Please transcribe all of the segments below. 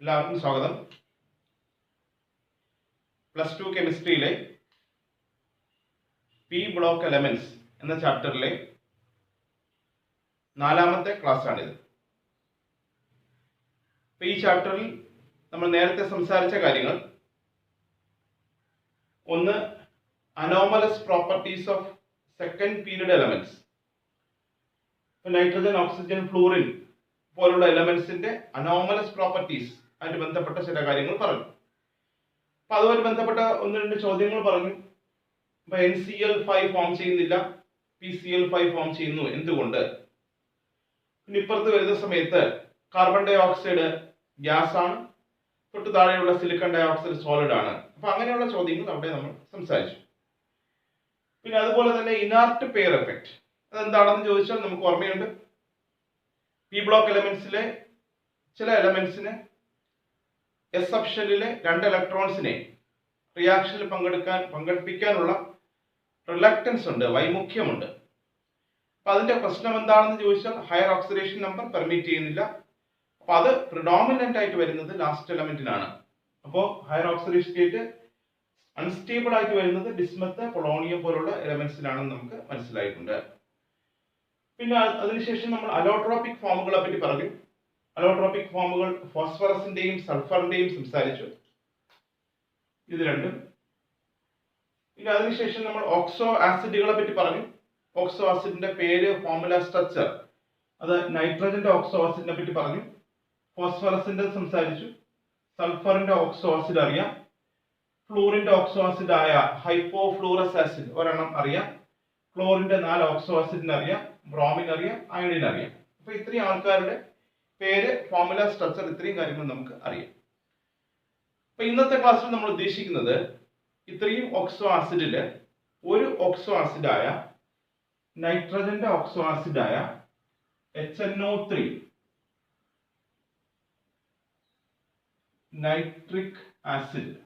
എല്ലാവർക്കും സ്വാഗതം. Plus 2 കെമിസ്ട്രിയിലെ P block elements എന്ന ചാപ്റ്ററിലെ 4ാമത്തെ ക്ലാസ്സാണിത്. ഈ ചാപ്റ്ററിൽ നമ്മൾ നേരത്തെ സംസാരിച്ച കാര്യങ്ങൾ, ഒന്ന് anomalous properties of second period elements, nitrogen, oxygen, fluorine പോലുള്ള എലമെന്റ്സിന്റെ അനോമലസ് പ്രോപ്പർട്ടീസ് ആയിട്ട് ബന്ധപ്പെട്ട ചില കാര്യങ്ങൾ പറഞ്ഞു. അപ്പൊ അതുമായി ബന്ധപ്പെട്ട ഒന്ന് രണ്ട് ചോദ്യങ്ങൾ പറഞ്ഞു. ഇപ്പൊ NCl5 ഫോം ചെയ്യുന്നില്ല, PCl5 ഫോം ചെയ്യുന്നു, എന്തുകൊണ്ട്? പിന്നെ ഇപ്പുറത്ത് വരുന്ന സമയത്ത് കാർബൺ ഡൈ ഓക്സൈഡ് ഗ്യാസ് ആണ്, തൊട്ട് താഴെയുള്ള സിലിക്കൺ ഡൈ ഓക്സൈഡ് സോളിഡ് ആണ്. അപ്പൊ അങ്ങനെയുള്ള ചോദ്യങ്ങൾ അവിടെ നമ്മൾ സംസാരിച്ചു. പിന്നെ അതുപോലെ തന്നെ ഇനാർട്ട് പെയർ എഫക്റ്റ് അതെന്താണെന്ന് ചോദിച്ചാൽ നമുക്ക് ഓർമ്മയുണ്ട്, പി ബ്ലോക്ക് എലമെന്റ്സിലെ ചില എലമെന്റ്സിന് എസ് സബ് ഷെല്ലിലെ 2 ഇലക്ട്രോൺസിനെ റിയാക്ഷനിൽ പങ്കെടുപ്പിക്കാനുള്ള റിലക്റ്റൻസ് ഉണ്ട്, വൈമുഖ്യമുണ്ട്. അപ്പൊ അതിന്റെ പ്രശ്നം എന്താണെന്ന് ചോദിച്ചാൽ ഹയർ ഓക്സിഡേഷൻ നമ്പർ പെർമിറ്റ് ചെയ്യുന്നില്ല. അപ്പൊ അത് പ്രിഡോമിനന്റ് ആയിട്ട് വരുന്നത് ലാസ്റ്റ് എലമെന്റിനാണ്. അപ്പോൾ ഹയർ ഓക്സിഡേഷൻ സ്റ്റേറ്റ് അൺസ്റ്റേബിൾ ആയിട്ട് വരുന്നത് ബിസ്മത്ത്, പൊളോണിയം പോലുള്ള എലമെന്റ്സിലാണെന്ന് നമുക്ക് മനസ്സിലായിട്ടുണ്ട്. പിന്നെ അതിനുശേഷം നമ്മൾ അലോട്രോപിക് ഫോമുകളെ പറ്റി പറഞ്ഞു. അലോട്രോപിക് ഫോമുകൾ ഫോസ്ഫറസിന്റെയും സൾഫറിന്റെയും സംസാരിച്ചു, ഇത് രണ്ടും. പിന്നെ അതിനുശേഷം നമ്മൾ ഓക്സോ ആസിഡുകളെ പറ്റി പറഞ്ഞു. ഓക്സോ ആസിഡിന്റെ പേര്, ഫോർമുല, സ്ട്രക്ചർ, അത് നൈട്രജന്റെ ഓക്സോ ആസിഡിനെ പറ്റി പറഞ്ഞു. ഫോസ്ഫറസിന്റെ സംസാരിച്ചു, സൾഫറിന്റെ ഓക്സോ ആസിഡ് അറിയാം, ഫ്ലൂറിന്റെ ഓക്സോ ആസിഡ് ആയ ഹൈപ്പോ ഫ്ലൂറസ് ആസിഡ് ഒരെണ്ണം അറിയാം, ക്ലോറിന്റെ 4 ഓക്സോ ആസിഡിന് അറിയാം, ബ്രോമിൻ അറിയാം, അയഡിൻ അറിയാം. അപ്പൊ ഇത്രയും ആൾക്കാരുടെ പേര്, ഫോർമുല, സ്ട്രക്ചർ, ഇത്രയും കാര്യങ്ങൾ നമുക്ക് അറിയാം. അപ്പൊ ഇന്നത്തെ ക്ലാസ്സിൽ നമ്മൾ ഉദ്ദേശിക്കുന്നത് ഇത്രയും ഓക്സോ ആസിഡില് ഒരു ഓക്സോ ആസിഡായ നൈട്രജന്റെ ഓക്സോ ആസിഡായ HNO3 നൈട്രിക് ആസിഡ്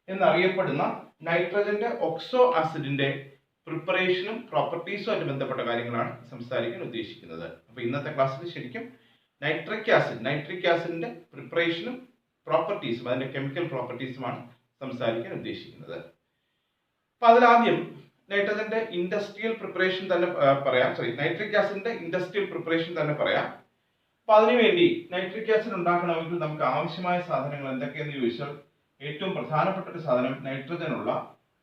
എന്നറിയപ്പെടുന്ന നൈട്രജന്റെ ഓക്സോ ആസിഡിന്റെ പ്രിപ്പറേഷനും പ്രോപ്പർട്ടീസും ആയിട്ട് ബന്ധപ്പെട്ട കാര്യങ്ങളാണ് സംസാരിക്കാൻ ഉദ്ദേശിക്കുന്നത്. അപ്പൊ ഇന്നത്തെ ക്ലാസ്സിൽ ശരിക്കും നൈട്രിക് ആസിഡിന്റെ പ്രിപ്പറേഷനും പ്രോപ്പർട്ടീസും അതിന്റെ കെമിക്കൽ പ്രോപ്പർട്ടീസുമാണ് സംസാരിക്കാൻ ഉദ്ദേശിക്കുന്നത്. അപ്പൊ അതിലാദ്യം നൈട്രജന്റെ ഇൻഡസ്ട്രിയൽ പ്രിപ്പറേഷൻ തന്നെ പറയാം. നൈട്രിക് ആസിഡിന്റെ ഇൻഡസ്ട്രിയൽ പ്രിപ്പറേഷൻ തന്നെ പറയാം. അപ്പൊ അതിനുവേണ്ടി നൈട്രിക് ആസിഡ് ഉണ്ടാക്കണമെങ്കിൽ നമുക്ക് ആവശ്യമായ സാധനങ്ങൾ എന്തൊക്കെയെന്ന് ചോദിച്ചാൽ ഏറ്റവും പ്രധാനപ്പെട്ട ഒരു സാധനം നൈട്രജനുള്ള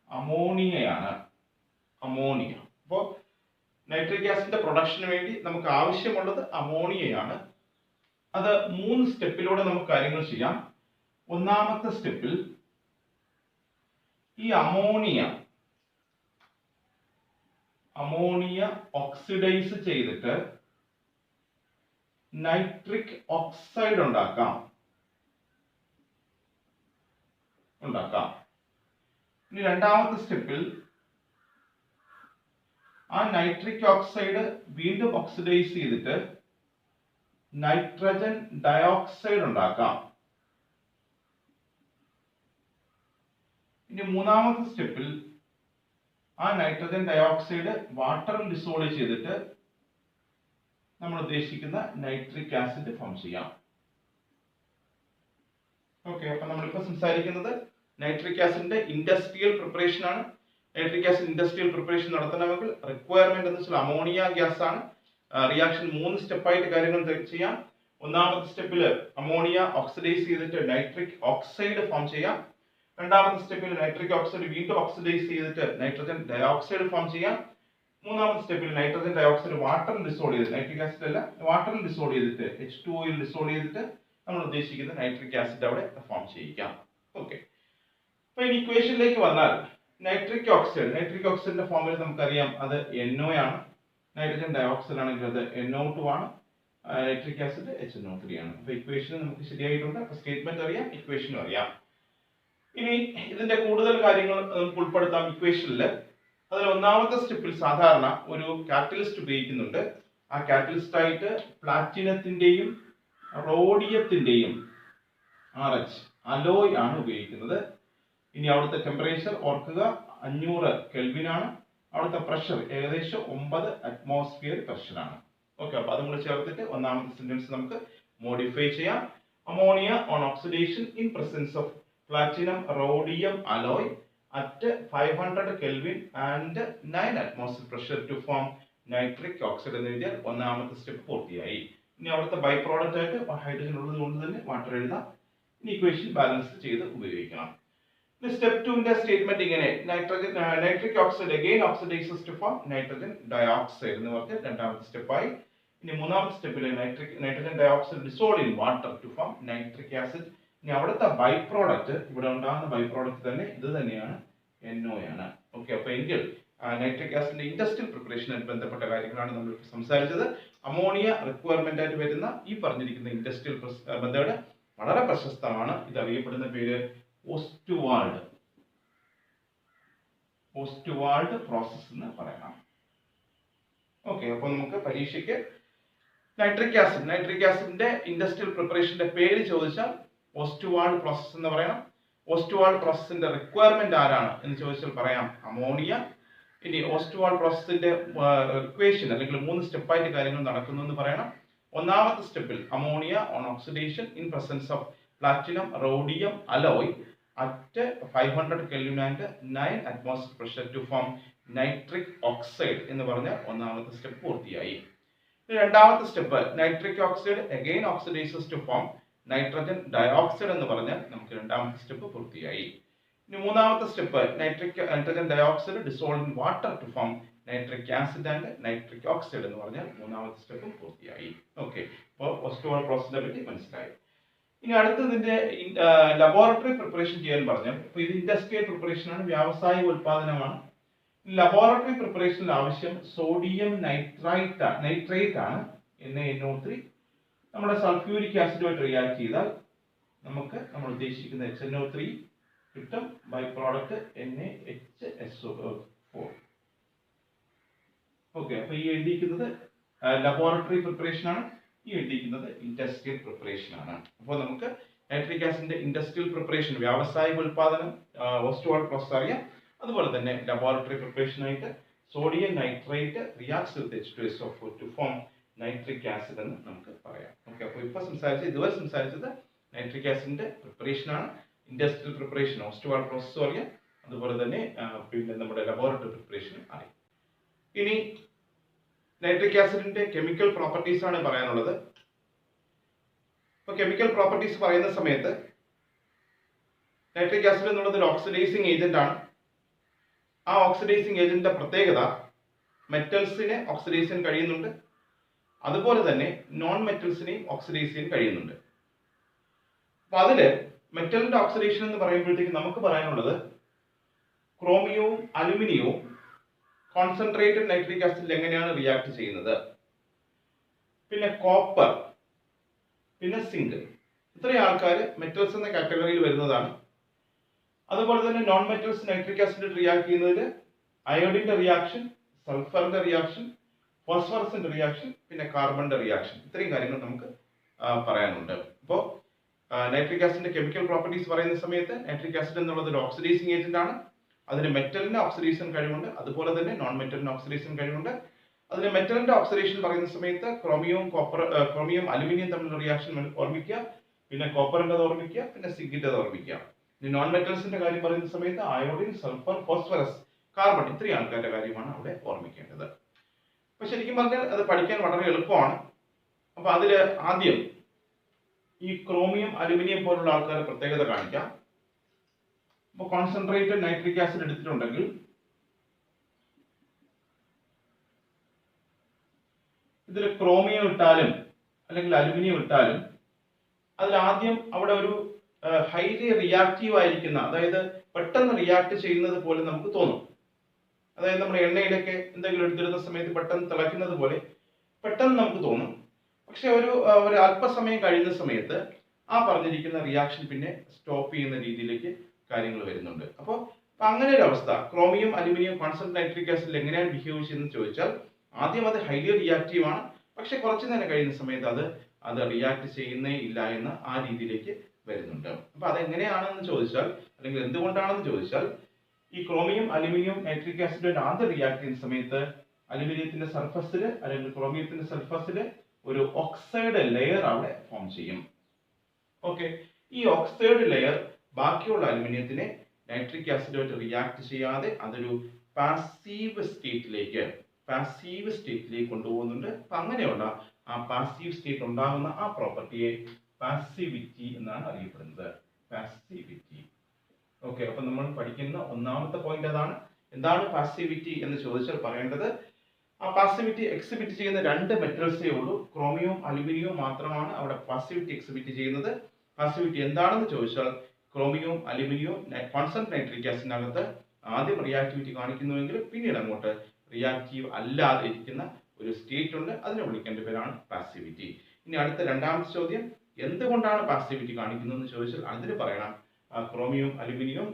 അമോണിയയാണ്. അമോണിയ. അപ്പോൾ നൈട്രിക് ആസിഡിന്റെ പ്രൊഡക്ഷന് വേണ്ടി നമുക്ക് ആവശ്യമുള്ളത് അമോണിയയാണ്. അത് 3 സ്റ്റെപ്പിലൂടെ നമുക്ക് കാര്യങ്ങൾ ചെയ്യാം. ഒന്നാമത്തെ സ്റ്റെപ്പിൽ ഈ അമോണിയ ഓക്സിഡൈസ് ചെയ്തിട്ട് നൈട്രിക് ഓക്സൈഡ് ഉണ്ടാക്കാം. ഇനി രണ്ടാമത്തെ സ്റ്റെപ്പിൽ ആ നൈട്രിക് ഓക്സൈഡ് വീണ്ടും ഓക്സിഡൈസ് ചെയ്തിട്ട് നൈട്രജൻ ഡയോക്സൈഡ് ഉണ്ടാക്കാം. ഇനി മൂന്നാമത്തെ സ്റ്റെപ്പിൽ ആ നൈട്രജൻ ഡയോക്സൈഡ് വാട്ടറിൽ ഡിസോൾവ് ചെയ്തിട്ട് നമ്മൾ ഉദ്ദേശിക്കുന്ന നൈട്രിക് ആസിഡ് ഫോം ചെയ്യാം. ഓക്കെ, അപ്പൊ നമ്മളിപ്പോ സംസാരിക്കുന്നത് നൈട്രിക് ആസിഡിന്റെ ഇൻഡസ്ട്രിയൽ പ്രിപ്പറേഷൻ ആണ്. നൈട്രിക് ആസിഡ് ഇൻഡസ്ട്രിയൽ പ്രിപ്പറേഷൻ നടത്തണമെങ്കിൽ റിക്വയർമെന്റ് എന്ന് വെച്ചാൽ അമോണിയ ഗ്യാസ് ആണ്. റിയാക്ഷൻ 3 സ്റ്റെപ്പായിട്ട് കാര്യങ്ങൾ ചെയ്യാം. ഒന്നാമത്തെ സ്റ്റെപ്പിൽ അമോണിയ ഓക്സിഡൈസ് ചെയ്തിട്ട് നൈട്രിക് ഓക്സൈഡ് ഫോം ചെയ്യാം. രണ്ടാമത്തെ സ്റ്റെപ്പിൽ നൈട്രിക് ഓക്സൈഡ് വീണ്ടും ഓക്സിഡൈസ് ചെയ്തിട്ട് നൈട്രജൻ ഡയോക്സൈഡ് ഫോം ചെയ്യാം. മൂന്നാമത്തെ സ്റ്റെപ്പിൽ നൈട്രജൻ ഡയോക്സൈഡ് വാട്ടറിൽ ഡിസോൾവ് ചെയ്ത്, നൈട്രിക് ആസിഡ് അല്ല വാട്ടറിൽ ഡിസോൾവ് ചെയ്തിട്ട് H2O യിൽ ഡിസോൾവ് ചെയ്തിട്ട് നമ്മൾ ഉദ്ദേശിക്കുന്ന നൈട്രിക് ആസിഡ് അവിടെ ഫോം ചെയ്യിക്കാം. ഓക്കെ, അപ്പൊ ഇനി ഇക്വേഷനിലേക്ക് വന്നാൽ നൈട്രിക് ഓക്സൈഡിന്റെ ഫോമിൽ നമുക്കറിയാം അത് NO ആണ്. നൈട്രജൻ ഡയോക്സൈഡ് ആണെങ്കിൽ അത് NO2 ആണ്. നൈട്രിക് ആസിഡ് HNO3 ആണ്. അപ്പൊ ഇക്വേഷൻ നമുക്ക് ശരിയായിട്ടുണ്ട്. അപ്പൊ സ്റ്റേറ്റ്മെന്റ് അറിയാം, ഇക്വേഷനും അറിയാം. ഇനി ഇതിന്റെ കൂടുതൽ കാര്യങ്ങൾ നമുക്ക് ഉൾപ്പെടുത്താം ഇക്വേഷനിൽ. അതിൽ ഒന്നാമത്തെ സ്റ്റെപ്പിൽ സാധാരണ ഒരു കാറ്റലിസ്റ്റ് ഉപയോഗിക്കുന്നുണ്ട്. ആ കാറ്റലിസ്റ്റ് ആയിട്ട് പ്ലാറ്റിനത്തിന്റെയും റോഡിയത്തിന്റെയും RH അലോയ് ആണ് ഉപയോഗിക്കുന്നത്. ഇനി അവിടുത്തെ ടെമ്പറേച്ചർ ഓർക്കുക 500 കെൽവിൻ ആണ്. അവിടുത്തെ പ്രഷർ ഏകദേശം 9 അറ്റ്മോസ്ഫിയർ പ്രഷർ ആണ്. ഓക്കെ, അപ്പൊ അത് നമ്മൾ ചേർത്തിട്ട് ഒന്നാമത്തെ സെന്റൻസ് നമുക്ക് മോഡിഫൈ ചെയ്യാം. Ammonia on oxidation in presence of platinum rhodium alloy at 500 kelvin and 9 atmosphere pressure to form nitric oxide എന്ന് എഴുതിയാൽ ഒന്നാമത്തെ സ്റ്റെപ്പ് പൂർത്തിയായി. ഇനി അവിടുത്തെ ബൈ പ്രോഡക്റ്റ് ആയിട്ട് ഹൈഡ്രജൻ ഉള്ളത് കൊണ്ട് തന്നെ വാട്ടർ എഴുതാം. ഇനി ഇക്വേഷൻ ബാലൻസ് ചെയ്ത് ഉപയോഗിക്കണം. ഇനി സ്റ്റെപ്പ് 2ന്റെ സ്റ്റേറ്റ്മെന്റ് ഇങ്ങനെ nitric oxide again oxidises to form nitrogen dioxide എന്ന് പറഞ്ഞ് രണ്ടാമത്തെ സ്റ്റെപ്പായി. ഇനി മൂന്നാമത്തെ സ്റ്റെപ്പിൽ nitrogen dioxide dissolve in water to form nitric acid. ഇനി അവിടുത്തെ ബൈ പ്രോഡക്റ്റ് ഇവിടെ ഉണ്ടാകുന്ന ബൈ പ്രോഡക്റ്റ് തന്നെ ഇത് തന്നെയാണ്, NO ആണ്. ഓക്കെ, അപ്പൊ എങ്കിൽ നൈട്രിക് ആസിഡിന്റെ ഇൻഡസ്ട്രിയൽ പ്രിപ്പറേഷനുമായി ബന്ധപ്പെട്ട കാര്യങ്ങളാണ് നമ്മൾ സംസാരിച്ചത്. അമോണിയ റിക്വയർമെന്റ് ആയിട്ട് വരുന്ന ഈ പറഞ്ഞിരിക്കുന്ന ഇൻഡസ്ട്രിയൽ മെത്തേഡ് വളരെ പ്രശസ്തമാണ്. ഇത് അറിയപ്പെടുന്ന പേര് ഓസ്റ്റ്വാൾഡ് പ്രോസസ് എന്ന് പറയണം. ഓക്കെ, അപ്പൊ നമുക്ക് പരീക്ഷയ്ക്ക് നൈട്രിക് ആസിഡിന്റെ ഇൻഡസ്ട്രിയൽ പ്രിപ്പറേഷന്റെ പേര് ചോദിച്ചാൽ ഓസ്റ്റ്വാൾഡ് പ്രോസസ് എന്ന് പറയണം. ഓസ്റ്റ്വാൾഡ് പ്രോസസ്സിന്റെ റിക്വയർമെന്റ് ആരാണ് എന്ന് ചോദിച്ചാൽ പറയാം അമോണിയ. ഇനി ഓസ്റ്റ്വാൾഡ് പ്രോസസ്സിന്റെ ഇക്വേഷൻ അല്ലെങ്കിൽ 3 സ്റ്റെപ്പായിട്ട് കാര്യങ്ങൾ നടക്കുന്നു എന്ന് പറയണം. ഒന്നാമത്തെ സ്റ്റെപ്പിൽ ammonia on oxidation in presence of platinum rhodium alloy at 500 kelvin and 9 atmosphere pressure to form nitric oxide എന്ന് പറഞ്ഞ ഒന്നാമത്തെ സ്റ്റെപ്പ് പൂർത്തിയായി. രണ്ടാമത്തെ step nitric oxide again oxidises to form nitrogen dioxide എന്ന് പറഞ്ഞാൽ നമുക്ക് രണ്ടാമത്തെ സ്റ്റെപ്പ് പൂർത്തിയായി. ഇനി മൂന്നാമത്തെ step nitrogen dioxide dissolve in water to form nitric acid and nitric oxide എന്ന് പറഞ്ഞാൽ മൂന്നാമത്തെ സ്റ്റെപ്പ് പൂർത്തിയായി. ഓക്കെ, അപ്പോൾ ഓസ്റ്റ്വാൾഡ് പ്രോസസ്സിനെ പറ്റി മനസ്സിലായി. ഇനി അടുത്തതിന്റെ ലബോറട്ടറി പ്രിപ്പറേഷൻ ചെയ്യാൻ പറഞ്ഞാൽ, ഇപ്പൊ ഇത് ഇൻഡസ്ട്രിയൽ പ്രിപ്പറേഷൻ ആണ്, വ്യാവസായിക ഉൽപാദനമാണ്. ലബോറട്ടറി പ്രിപ്പറേഷനിൽ ആവശ്യം സോഡിയം നൈട്രേറ്റ് ആണ്, NaNO3. നമ്മുടെ സൾഫ്യൂരിക് ആസിഡുമായിട്ട് റിയാക്ട് ചെയ്താൽ നമുക്ക് നമ്മൾ ഉദ്ദേശിക്കുന്ന HNO3 കിട്ടും. By product NaHSO4. ഓക്കെ, അപ്പൊ ഈ എഴുതിയിരിക്കുന്നത് ലബോറട്ടറി പ്രിപ്പറേഷൻ ആണ്, ഈ എഴുതിയിരിക്കുന്നത് ഇൻഡസ്ട്രിയൽ പ്രിപ്പറേഷൻ ആണ്. അപ്പോൾ നമുക്ക് നൈട്രിക് ആസിഡിന്റെ ഇൻഡസ്ട്രിയൽ പ്രിപ്പറേഷൻ വ്യാവസായിക ഉൽപാദനം ഓസ്റ്റ്വാൾഡ് പ്രോസസ് അറിയാം. അതുപോലെ തന്നെ ലബോറട്ടറി പ്രിപ്പറേഷൻ ആയിട്ട് sodium nitrate reacts with H2SO4 to form nitric acid എന്ന് നമുക്ക് പറയാം. ഓക്കെ, അപ്പോൾ ഇതുവരെ സംസാരിച്ചത് നൈട്രിക് ആസിഡിന്റെ പ്രിപ്പറേഷൻ ആണ്. ഇൻഡസ്ട്രിയൽ പ്രിപ്പറേഷൻ ഓസ്റ്റ്വാൾഡ് പ്രോസസ് അറിയാം, അതുപോലെ തന്നെ പിന്നെ നമ്മുടെ ലബോറട്ടറി പ്രിപ്പറേഷൻ അറിയാം. ഇനി നൈട്രിക് ആസിഡിന്റെ കെമിക്കൽ പ്രോപ്പർട്ടീസ് ആണ് പറയാനുള്ളത്. ഇപ്പൊ കെമിക്കൽ പ്രോപ്പർട്ടീസ് പറയുന്ന സമയത്ത് നൈട്രിക് ആസിഡ് എന്നുള്ളത് ഒരു ഓക്സിഡൈസിങ് ഏജന്റ് ആണ്. ആ ഓക്സിഡൈസിങ് ഏജന്റിന്റെ പ്രത്യേകത മെറ്റൽസിനെ ഓക്സിഡൈസ് ചെയ്യാൻ കഴിയുന്നുണ്ട്, അതുപോലെ തന്നെ നോൺ മെറ്റൽസിനെയും ഓക്സിഡൈസ് ചെയ്യാൻ കഴിയുന്നുണ്ട്. അപ്പൊ അതില് മെറ്റലിന്റെ ഓക്സിഡേഷൻ എന്ന് പറയുമ്പോഴത്തേക്ക് നമുക്ക് പറയാനുള്ളത് ക്രോമിയവും അലുമിനിയവും കോൺസെൻട്രേറ്റഡ് നൈട്രിക് ആസിഡിൽ എങ്ങനെയാണ് റിയാക്ട് ചെയ്യുന്നത്, പിന്നെ കോപ്പർ, പിന്നെ സിങ്ക്, ഇത്രയും ആൾക്കാർ മെറ്റൽസ് എന്ന കാറ്റഗറിയിൽ വരുന്നതാണ്. അതുപോലെ തന്നെ non metals nitric acid react ചെയ്യുന്നതിൽ അയോഡിന്റെ റിയാക്ഷൻ, സൾഫറിന്റെ റിയാക്ഷൻ, ഫോസ്ഫറസിന്റെ റിയാക്ഷൻ, പിന്നെ കാർബണിന്റെ റിയാക്ഷൻ, ഇത്രയും കാര്യങ്ങൾ നമുക്ക് പറയാനുണ്ട്. അപ്പോൾ നൈട്രിക് ആസിഡിന്റെ കെമിക്കൽ പ്രോപ്പർട്ടീസ് പറയുന്ന സമയത്ത് നൈട്രിക് ആസിഡ് എന്നുള്ളത് ഒരു ഓക്സിഡൈസിങ് ഏജന്റ് ആണ്. അതിന് മെറ്റലിന്റെ ഓക്സിഡേഷൻ കഴിവുണ്ട്, അതുപോലെ തന്നെ നോൺ മെറ്റലിന്റെ ഓക്സിഡേഷൻ കഴിവുണ്ട്. അതിന് മെറ്റലിന്റെ ഓക്സിഡേഷൻ പറയുന്ന സമയത്ത് ക്രോമിയം അലുമിനിയം തമ്മിലുള്ള റിയാക്ഷൻ ഓർമ്മിക്കുക, പിന്നെ കോപ്പറിന്റെ ഓർമ്മിക്കുക, പിന്നെ സിങ്കിന്റെ ഓർമ്മിക്കുക. ഇനി നോൺ മെറ്റൽസിന്റെ കാര്യം പറയുന്ന സമയത്ത് അയോഡിൻ, സൾഫർ, ഫോസ്ഫറസ്, കാർബൺ, ഇത്രയും ആൾക്കാരുടെ കാര്യമാണ് അവിടെ ഓർമ്മിക്കേണ്ടത്. അപ്പൊ ശരിക്കും പറഞ്ഞാൽ അത് പഠിക്കാൻ വളരെ എളുപ്പമാണ്. അപ്പൊ അതില് ആദ്യം ഈ ക്രോമിയം അലുമിനിയം പോലുള്ള ആൾക്കാരുടെ പ്രത്യേകത കാണിക്കാം. അപ്പൊ കോൺസെൻട്രേറ്റഡ് നൈട്രിക് ആസിഡ് എടുത്തിട്ടുണ്ടെങ്കിൽ ഇതിൽ ക്രോമിയം ഇട്ടാലും അല്ലെങ്കിൽ അലുമിനിയം ഇട്ടാലും അതിൽ ആദ്യം അവിടെ ഒരു ഹൈലി റിയാക്റ്റീവ് ആയിരിക്കുന്ന, അതായത് പെട്ടെന്ന് റിയാക്ട് ചെയ്യുന്നത് പോലെ നമുക്ക് തോന്നും. അതായത് നമ്മുടെ എണ്ണയിലൊക്കെ എന്തെങ്കിലും എടുത്തിരുന്ന സമയത്ത് പെട്ടെന്ന് തിളയ്ക്കുന്നത് പോലെ പെട്ടെന്ന് നമുക്ക് തോന്നും. പക്ഷെ ഒരു അല്പസമയം കഴിയുന്ന സമയത്ത് ആ പറഞ്ഞിരിക്കുന്ന റിയാക്ഷൻ പിന്നെ സ്റ്റോപ്പ് ചെയ്യുന്ന രീതിയിലേക്ക് കാര്യങ്ങൾ വരുന്നുണ്ട്. അപ്പോൾ അങ്ങനെ ഒരു അവസ്ഥ ക്രോമിയം അലുമിനിയം കോൺസെൻട്രേറ്റഡ് നൈട്രിക് ആസിഡിൽ എങ്ങനെയാണ് ബിഹേവ് ചെയ്യുന്നത് ചോദിച്ചാൽ ആദ്യം അത് ഹൈലി റിയാക്റ്റീവ് ആണ്, പക്ഷെ കുറച്ചു നേരം കഴിയുന്ന സമയത്ത് അത് റിയാക്ട് ചെയ്യുന്നേ ഇല്ല എന്ന് ആ രീതിയിലേക്ക് വരുന്നുണ്ട്. അപ്പൊ അതെങ്ങനെയാണെന്ന് ചോദിച്ചാൽ അല്ലെങ്കിൽ എന്തുകൊണ്ടാണെന്ന് ചോദിച്ചാൽ ഈ ക്രോമിയം അലുമിനിയം നൈട്രിക് ആസിഡ് ആദ്യം റിയാക്ട് ചെയ്യുന്ന സമയത്ത് അലുമിനിയത്തിന്റെ സർഫസിൽ അല്ലെങ്കിൽ ക്രോമിയത്തിന്റെ സർഫസിൽ ഒരു ഓക്സൈഡ് ലെയർ അവിടെ ഫോം ചെയ്യും. ഓക്കെ, ഈ ഓക്സൈഡ് ലെയർ ബാക്കിയുള്ള അലുമിനിയത്തിനെ നൈട്രിക് ആസിഡുമായിട്ട് റിയാക്ട് ചെയ്യാതെ അതൊരു പാസീവ് സ്റ്റേറ്റിലേക്ക് കൊണ്ടുപോകുന്നുണ്ട്. അപ്പൊ അങ്ങനെയുള്ള ആ പാസീവ് സ്റ്റേറ്റ് ഉണ്ടാകുന്ന ആ പ്രോപ്പർട്ടിയെ പാസിവിറ്റി എന്നാണ് അറിയപ്പെടുന്നത്. പാസിവിറ്റി. ഓക്കെ, അപ്പൊ നമ്മൾ പഠിക്കുന്ന ഒന്നാമത്തെ പോയിന്റ് അതാണ്. എന്താണ് പാസിവിറ്റി എന്ന് ചോദിച്ചാൽ പറയേണ്ടത്, ആ പാസിവിറ്റി എക്സിബിറ്റ് ചെയ്യുന്ന രണ്ട് മെറ്റൽസേ ഉള്ളൂ. ക്രോമിയവും അലുമിനിയവും മാത്രമാണ് അവിടെ പാസിവിറ്റി എക്സിബിറ്റ് ചെയ്യുന്നത്. പാസിവിറ്റി എന്താണെന്ന് ചോദിച്ചാൽ ക്രോമിയവും അലുമിനിയവും കോൺസ്റ്റന്റ് നൈട്രിക് ആസിഡിനകത്ത് ആദ്യം റിയാക്ടിവിറ്റി കാണിക്കുന്നുവെങ്കിലും പിന്നീട് അങ്ങോട്ട് റിയാക്റ്റീവ് അല്ലാതെ ഇരിക്കുന്ന ഒരു സ്റ്റേറ്റ് ഉണ്ട്. അതിനെ വിളിക്കേണ്ട പേരാണ് പാസിവിറ്റി. ഇനി അടുത്ത രണ്ടാമത്തെ ചോദ്യം, എന്തുകൊണ്ടാണ് പാസിവിറ്റി കാണിക്കുന്നതെന്ന് ചോദിച്ചാൽ അതിന് പറയണം ക്രോമിയവും അലുമിനിയവും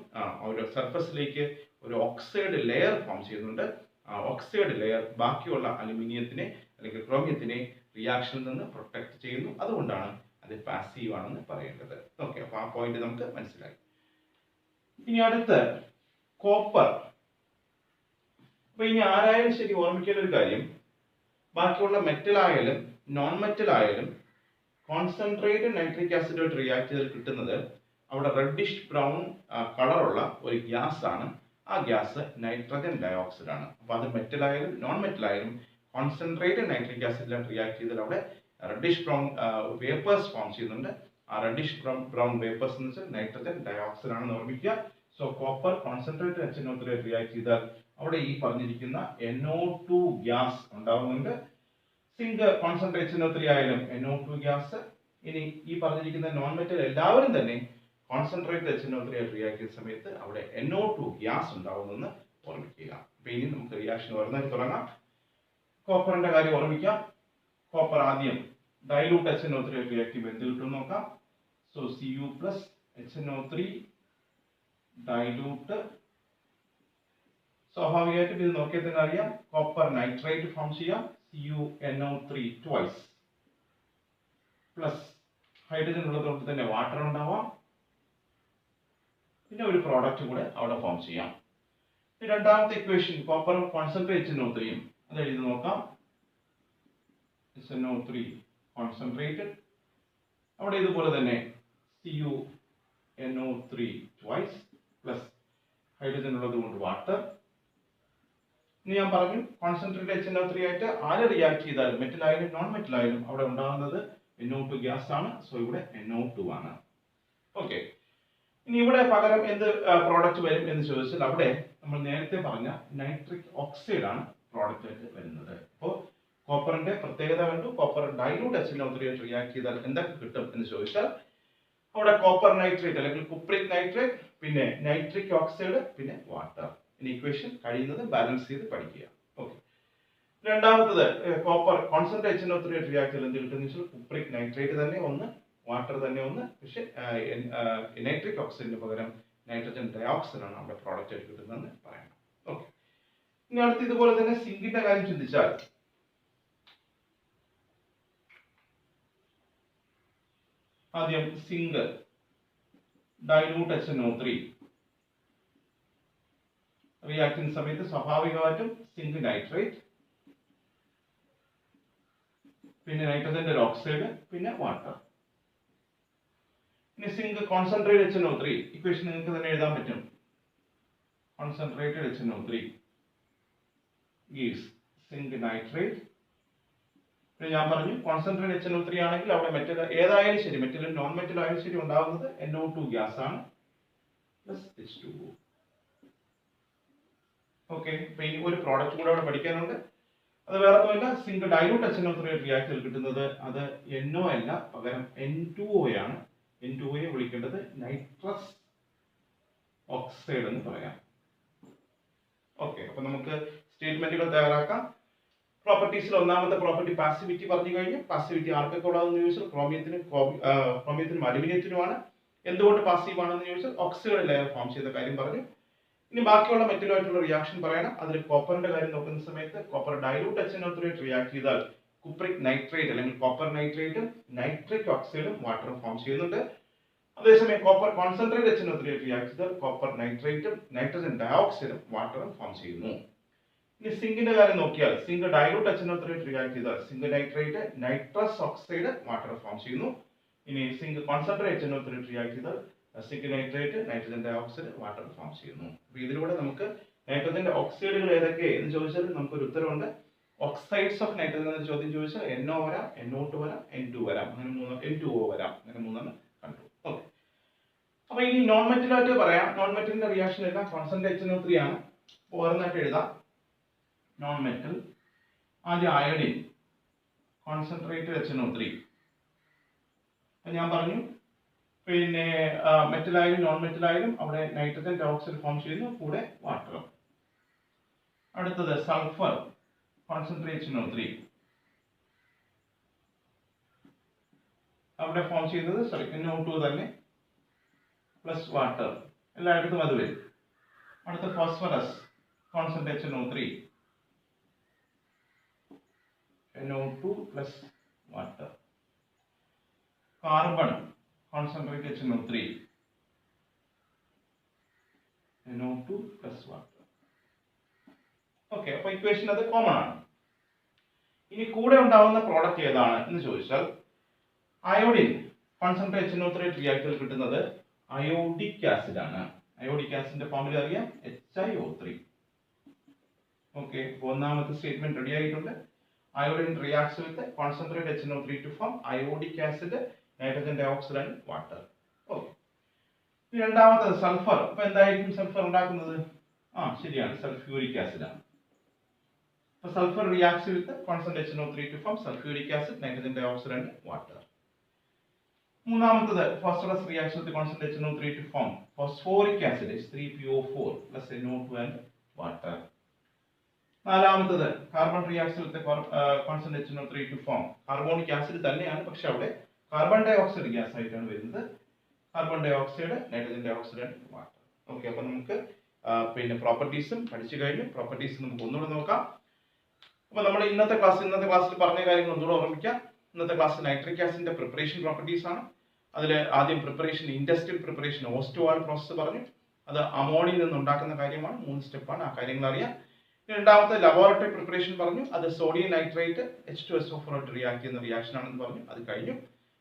ഒരു സർഫസിലേക്ക് ഒരു ഓക്സൈഡ് ലെയർ ഫോം ചെയ്യുന്നുണ്ട്. ആ ഓക്സൈഡ് ലെയർ ബാക്കിയുള്ള അലുമിനിയത്തിനെ അല്ലെങ്കിൽ ക്രോമിയത്തിനെ റിയാക്ഷനിൽ നിന്ന് പ്രൊട്ടക്ട് ചെയ്യുന്നു. അതുകൊണ്ടാണ് അത് പാസീവ് ആണെന്ന് പറയേണ്ടത്. ഓക്കെ, അപ്പൊ ആ പോയിന്റ് നമുക്ക് മനസ്സിലായി. ഇനി അടുത്ത് കോപ്പർ. അപ്പൊ ഇനി ആരായാലും ശരി ഓർമ്മിക്കേണ്ട ഒരു കാര്യം, ബാക്കിയുള്ള മെറ്റൽ ആയാലും നോൺ മെറ്റൽ ആയാലും കോൺസെൻട്രേറ്റഡ് നൈട്രിക് ആസിഡുമായിട്ട് റിയാക്ട് ചെയ്ത് കിട്ടുന്നത് അവിടെ റെഡിഷ് ബ്രൗൺ കളറുള്ള ഒരു ഗ്യാസ് ആണ്. ആ ഗ്യാസ് നൈട്രജൻ ഡയോക്സൈഡ് ആണ്. അപ്പൊ അത് മെറ്റൽ ആയാലും നോൺ മെറ്റൽ ആയാലും കോൺസെൻട്രേറ്റഡ് നൈട്രിക് ആസിഡിലാണ് റിയാക്ട് ചെയ്താൽ അവിടെ റെഡിഷ് ബ്രൗൺ വേപ്പേഴ്സ് ഫോം ചെയ്യുന്നുണ്ട്. ആ റെഡിഷ് ബ്രൗൺ വേപ്പേഴ്സ് എന്ന് വെച്ചാൽ നൈട്രജൻ ഡയോക്സൈഡ് ആണെന്ന് ഓർമ്മിക്കുക. So copper concentrated HNO3 react ചെയ്താൽ അവിടെ ഈ പറഞ്ഞിരിക്കുന്ന NO2 ഗ്യാസ് ഉണ്ടാവുന്നുണ്ട്. സിങ്ക് കോൺസെൻട്രേറ്റ് HNO3 ആയാലും NO2 ഗ്യാസ്. ഇനി ഈ പറഞ്ഞിരിക്കുന്ന നോൺ മെറ്റൽ എല്ലാവരും തന്നെ കോൺസെൻട്രേറ്റ് HNO3 റിയാക്ട് ചെയ്യുന്ന സമയത്ത് അവിടെ NO2 ഗ്യാസ് ഉണ്ടാവുമെന്ന് ഓർമ്മിക്കുക. അപ്പൊ ഇനി നമുക്ക് റിയാക്ഷൻ വരുന്നതിന് തുടങ്ങാം. കോപ്പറിന്റെ കാര്യം ഓർമ്മിക്കാം. കോപ്പർ ആദ്യം ഡൈലൂട്ട് HNO3 റിയാക്ട് ചെയ്യുമ്പോൾ എന്ത് കിട്ടും നോക്കാം. So Cu plus HNO3 dilute. സ്വാഭാവികമായിട്ടും ഇത് നോക്കിയാൽ തന്നെ അറിയാം കോപ്പർ നൈട്രേറ്റ് ഫോം ചെയ്യാം. CuNO3 ട്വൈസ് പ്ലസ് ഹൈഡ്രജൻ ഉള്ളതുകൊണ്ട് തന്നെ വാട്ടർ ഉണ്ടാവാം. പിന്നെ ഒരു പ്രോഡക്റ്റ് കൂടെ അവിടെ ഫോം ചെയ്യാം. രണ്ടാമത്തെ ഇക്വേഷൻ കോപ്പർ കോൺസെൻട്രേറ്റ് HNO3 അത് എഴുതി നോക്കാം. HNO3 കോൺസെൻട്രേറ്റഡ്, അവിടെ ഇതുപോലെ തന്നെ CuNO3 ട്വൈസ് പ്ലസ് ഹൈഡ്രജൻ ഉള്ളത് കൊണ്ട് വാട്ടർ. ഇനി ഞാൻ പറഞ്ഞു കോൺസെൻട്രേറ്റ് HNO3 ആയിട്ട് ആര് റിയാക്ട് ചെയ്താലും മെറ്റൽ ആയാലും നോൺ മെറ്റൽ ആയാലും അവിടെ ഉണ്ടാകുന്നത് NO2 ഗ്യാസ് ആണ്. സോ ഇവിടെ NO2 ആണ്. ഓക്കെ, ഇനി ഇവിടെ പകരം എന്ത് പ്രോഡക്റ്റ് വരും എന്ന് ചോദിച്ചാൽ അവിടെ നമ്മൾ നേരത്തെ പറഞ്ഞ നൈട്രിക് ഓക്സൈഡ് ആണ് പ്രോഡക്റ്റ് ആയിട്ട് വരുന്നത്. അപ്പോൾ കോപ്പറിന്റെ പ്രത്യേകത കണ്ടു. കോപ്പർ ഡൈലൂട്ട് HNO3 ആയിട്ട് റിയാക്ട് ചെയ്താൽ എന്തൊക്കെ കിട്ടും എന്ന് ചോദിച്ചാൽ അവിടെ കോപ്പർ നൈട്രേറ്റ് അല്ലെങ്കിൽ കുപ്രിക് നൈട്രേറ്റ്, പിന്നെ നൈട്രിക് ഓക്സൈഡ്, പിന്നെ വാട്ടർ. ഇനി ഇക്വേഷൻ കഴിയുന്നത് ബാലൻസ് ചെയ്ത് പഠിക്കുക. ഓക്കെ, രണ്ടാമത്തത് കോപ്പർ കോൺസെൻട്രേറ്റ് HNO3 ആയിട്ട് റിയാക്ട് ചെയ്താൽ എന്ത് കിട്ടും എന്ന് വെച്ചാൽ കുപ്രിക് നൈട്രേറ്റ് തന്നെ ഒന്ന്, വാട്ടർ തന്നെ ഒന്ന്. പക്ഷെ നൈട്രിക് ഓക്സൈഡിന് പകരം നൈട്രജൻ ഡയോക്സൈഡ് ആണ് നമ്മുടെ പ്രോഡക്റ്റ് ആയിട്ട് കിട്ടുന്നതെന്ന് പറയണം. ഓക്കെ, ഇനി അടുത്ത് ഇതുപോലെ തന്നെ സിങ്കിന്റെ കാര്യം ചിന്തിച്ചാൽ ആദ്യം സിങ്ക് ഡൈലൂട്ട് HNO3 റിയാക്ട് ചെയ്യുന്ന സമയത്ത് സ്വാഭാവികമായിട്ടും സിങ്ക് നൈട്രേറ്റ്, പിന്നെ നൈട്രജന്റെ ഒരു ഓക്സൈഡ്, പിന്നെ വാട്ടർ. ഇനി സിങ്ക് കോൺസെൻട്രേറ്റ് HNO3 ഇക്വേഷൻ നിങ്ങൾക്ക് തന്നെ എഴുതാൻ പറ്റും. Concentrated HNO3 gives zinc nitrate. പിന്നെ ഞാൻ പറഞ്ഞു കോൺസെൻട്രേറ്റ് HNO3 ആണെങ്കിൽ അവിടെ മെറ്റൽ ഏതായാലും ശരി, മെറ്റലും നോൺ മെറ്റൽ ആയാലും ശരി ഉണ്ടാകുന്നത് NO2 ഗ്യാസ് ആണ് പ്ലസ് H2O. ഓക്കെ, ഇപ്പൊ ഈ ഒരു പ്രോഡക്റ്റ് കൂടെ അവിടെ പഠിക്കാനുണ്ട്. അത് വേറെ ഒന്നുമില്ല, സിങ്ക് ഡൈലൂട്ട് HNO3 റിയാക്ടറിൽ കിട്ടുന്നത് അത് NO അല്ല, പകരം N2O ആണ്. N2O വിളിക്കേണ്ടത് നൈട്രസ് ഓക്സൈഡ് എന്ന് പറയാം. ഓക്കെ, അപ്പൊ നമുക്ക് സ്റ്റേറ്റ്മെന്റുകൾ തയ്യാറാക്കാം. പ്രോപ്പർട്ടീസിൽ ഒന്നാമത്തെ പ്രോപ്പർട്ടി പാസിവിറ്റി പറഞ്ഞു കഴിഞ്ഞു. പാസിവിറ്റി ആർക്കൊക്കെ ഉള്ളതെന്ന് ചോദിച്ചാൽ ക്രോമിയത്തിനും അലുമിനിയത്തിനുമാണ്. എന്തുകൊണ്ട് പാസീവ് ആണെന്ന് ചോദിച്ചാൽ ഓക്സൈഡ് ലെയർ ഫോം ചെയ്ത കാര്യം പറഞ്ഞു. ഇനി ബാക്കിയുള്ള മെറ്റലുമായിട്ടുള്ള റിയാക്ഷൻ പറയണം. അതിൽ കോപ്പറിന്റെ കാര്യം നോക്കുന്ന സമയത്ത് കോപ്പർ ഡൈലൂട്ട് HNO3 റിയാക്ട് ചെയ്താൽ കുപ്രിക് നൈട്രേറ്റ് അല്ലെങ്കിൽ കോപ്പർ നൈട്രേറ്റും നൈട്രിക് ഓക്സൈഡും വാട്ടറും ഫോം ചെയ്യുന്നുണ്ട്. അതേസമയം കോപ്പർ കോൺസെൻട്രേറ്റ് HNO3 റിയാക്ട് ചെയ്താൽ കോപ്പർ നൈട്രേറ്റും നൈട്രജൻ ഡയോക്സൈഡും വാട്ടറും ഫോം ചെയ്യുന്നു. ഇനി സിങ്കിന്റെ കാര്യം നോക്കിയാൽ സിങ്ക് ഡൈലൂട്ട് HNO3 റിയാക്ട് ചെയ്താൽ zinc nitrate nitrous oxide water form ചെയ്യുന്നു. ഇനി സിങ്ക് കോൺസെൻട്രേറ്റ് HNO3 റിയാക്ട് ചെയ്താൽ zinc nitrate nitrogen dioxide water form ചെയ്യുന്നു. അപ്പോൾ ഇതിലൂടെ നമുക്ക് നൈട്രജന്റെ ഓക്സൈഡുകൾ ഏതൊക്കെ എന്ന് ചോദിച്ചാൽ നമുക്കൊരു ഉത്തരവുണ്ട്. ഓക്സൈഡ്സ് ഓഫ് നൈട്രജൻ എന്ന ചോദ്യം ചോദിച്ചാൽ NO വരാം, NO2 വരാം, N2 വരാം, അങ്ങനെ N2O വരാം, അങ്ങനെ മൂന്നെണ്ണം കണ്ടു. ഓക്കെ. അപ്പൊ ഇനി നോൺ മെറ്റലായിട്ട് പറയാം. നോൺ മെറ്റലിന്റെ റിയാക്ഷൻ എല്ലാം കോൺസെൻട്രേറ്റ് HNO3 ആണ്. ഓരോന്നായിട്ട് എഴുതാം. നോൺ മെറ്റൽ ആദ്യം അയഡിൻ കോൺസെൻട്രേറ്റഡ് HNO3. ഞാൻ പറഞ്ഞു പിന്നെ മെറ്റലായാലും നോൺ മെറ്റലായാലും അവിടെ നൈട്രജൻ ഡയോക്സൈഡ് ഫോം ചെയ്യുന്നു, കൂടെ വാട്ടർ. അടുത്തത് സൾഫർ കോൺസെൻട്രേറ്റ് HNO3. അവിടെ ഫോം ചെയ്യുന്നത് NO2 തന്നെ പ്ലസ് വാട്ടർ, എല്ലായിടത്തും അത് വരും. അടുത്ത phosphorus concentrate HNO3, NO2 plus water. Carbon concentrate HNO3, NO2 plus water. Okay, അപ്പൊ ഇക്വേഷൻ അത് കോമൺ ആണ്. ഇനി കൂടെ ഉണ്ടാവുന്ന പ്രോഡക്റ്റ് ഏതാണ് എന്ന് ചോദിച്ചാൽ അയോഡിൻ കോൺസെൻട്രേറ്റ് HNO3 റിയാക്ടറിൽ കിട്ടുന്നത് അയോഡിക് ആസിഡ് ആണ്. അയോഡിക് ആസിഡിന്റെ ഫോർമുല അറിയാം, HiO3. ഓക്കെ, ഒന്നാമത്തെ സ്റ്റേറ്റ്മെന്റ് റെഡി ആയിട്ടുണ്ട്. Iodine reacts with concentrate HNO3 to form iodic acid, nitrogen dioxide and water. Okay. രണ്ടാമത്തത് സൾഫർ. അപ്പൊ എന്തായിരിക്കും സൾഫർ ഉണ്ടാക്കുന്നത്? ശരിയാണ്, സൾഫ്യൂരിക് ആസിഡ് ആണ്. അപ്പൊ sulphur reacts with concentrate HNO3 to form sulphuric acid, nitrogen dioxide and water. മൂന്നാമത്തത് phosphorus reaction with concentrate HNO3 to form phosphoric acid H3PO4 plus NO2 and water. നാലാമത്തത് carbon reaction with concentrate HNO3 to form carbonic acid തന്നെയാണ്, പക്ഷെ അവിടെ carbon dioxide gas ആയിട്ടാണ് വരുന്നത്. Carbon dioxide, nitrogen dioxide and water. Okay, അപ്പൊ നമുക്ക് പിന്നെ പ്രോപ്പർട്ടീസും പഠിച്ചു കഴിഞ്ഞു. പ്രോപ്പർട്ടീസ് നമുക്ക് ഒന്നുകൂടെ നോക്കാം. അപ്പൊ നമ്മൾ ഇന്നത്തെ ക്ലാസ്സിൽ പറഞ്ഞ കാര്യങ്ങൾ ഒന്നുകൂടെ ഓർമ്മിക്കാം. ഇന്നത്തെ ക്ലാസ് നൈട്രിക് ആസിഡിന്റെ പ്രിപ്പറേഷൻ പ്രോപ്പർട്ടീസ് ആണ്. അതിൽ ആദ്യം പ്രിപ്പറേഷൻ, ഇൻഡസ്ട്രിയൽ പ്രിപ്പറേഷൻ, ഓസ്റ്റോവാൾ പ്രോസസ്സ് പറഞ്ഞു. അത് അമോണിയിൽ നിന്ന് ഉണ്ടാക്കുന്ന കാര്യമാണ്. 3 സ്റ്റെപ്പാണ്, ആ കാര്യങ്ങൾ അറിയാം. രണ്ടാമത്തെ ലബോറട്ടറി പ്രിപ്പറേഷൻ പറഞ്ഞു. അത് സോഡിയം നൈട്രേറ്റ് H2SO4 റിയാക്ട് ചെയ്യുന്ന റിയാക്ഷൻ ആണെന്ന് പറഞ്ഞു, അത് കഴിഞ്ഞു.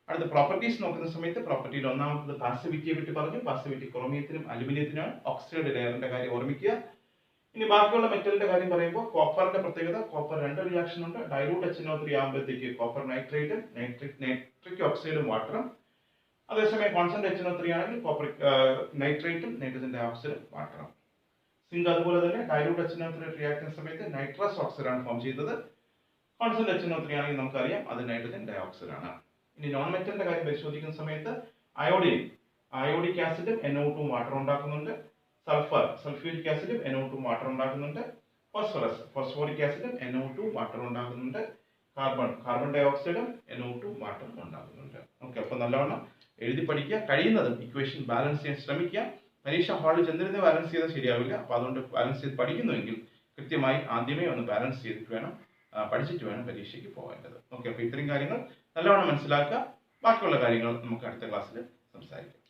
അടുത്ത പ്രോപ്പർട്ടീസ് നോക്കുന്ന സമയത്ത് പ്രോപ്പർട്ടിയിൽ ഒന്നാമത്തത് പാസിവിറ്റിയെ പറ്റി പറഞ്ഞു. പാസിവിറ്റി ക്രോമിയത്തിനും അലുമിനിയത്തിനാണ്. ഓക്സൈഡ് ലെയറിന്റെ കാര്യം ഓർമ്മിക്കുക. ഇനി ബാക്കിയുള്ള മെറ്റലിന്റെ കാര്യം പറയുമ്പോൾ കോപ്പറിന്റെ പ്രത്യേകത, കോപ്പർ 2 റിയാക്ഷൻ ഉണ്ട്. ഡൈലൂട്ട് HNO3 ആകുമ്പോഴത്തേക്ക് കോപ്പർ നൈട്രേറ്റും നൈട്രിക് ഓക്സൈഡും വാട്ടറും. അതേസമയം കോൺസെൻട്രേറ്റ് HNO3 ആണെങ്കിൽ കോപ്പർ നൈട്രേറ്റും നൈട്രജൻ ഡയോക്സൈഡും വാട്ടറും. സിങ്ക് അതുപോലെ തന്നെ ഡൈലൂട്ട് HNO3 റിയാക്ട് സമയത്ത് നൈട്രസ് ഓക്സൈഡ് ആണ് ഫോം ചെയ്തത്. കോൺസെൻട്രേറ്റ് HNO3 ആണെങ്കിൽ നമുക്കറിയാം അത് നൈട്രജൻ ഡയോക്സൈഡ് ആണ്. ഇനി നോൺ മെറ്റലിന്റെ കാര്യം പരിശോധിക്കുന്ന സമയത്ത് അയോഡിൻ അയോഡിക് ആസിഡും NO2 വാട്ടർ ഉണ്ടാക്കുന്നുണ്ട്. സൾഫർ സൾഫ്യൂരിക് ആസിഡും NO2 വാട്ടർ ഉണ്ടാക്കുന്നുണ്ട്. ഫോസ്ഫറസ് ഫോസ്ഫോറിക് ആസിഡും NO2 വാട്ടർ ഉണ്ടാക്കുന്നുണ്ട്. കാർബൺ ഡൈ ഓക്സൈഡും NO2 വാട്ടർ ഉണ്ടാക്കുന്നുണ്ട്. ഓക്കെ, അപ്പൊ നല്ലവണ്ണം എഴുതി പഠിക്കുക. കഴിയുന്നതും ഇക്വേഷൻ ബാലൻസ് ചെയ്യാൻ ശ്രമിക്കുക. പരീക്ഷ ഹാളിൽ ചെന്നിരുന്ന് ബാലൻസ് ചെയ്താൽ ശരിയാവില്ല. അപ്പൊ അതുകൊണ്ട് ബാലൻസ് ചെയ്ത് പഠിക്കുന്നുവെങ്കിൽ കൃത്യമായി ആദ്യമേ ഒന്ന് ബാലൻസ് ചെയ്തിട്ട് വേണം, പഠിച്ചിട്ട് വേണം പരീക്ഷയ്ക്ക് പോകേണ്ടത്. ഓക്കെ, അപ്പൊ ഇത്രയും കാര്യങ്ങൾ നല്ലവണ്ണം മനസ്സിലാക്കുക. ബാക്കിയുള്ള കാര്യങ്ങൾ നമുക്ക് അടുത്ത ക്ലാസ്സിൽ സംസാരിക്കാം.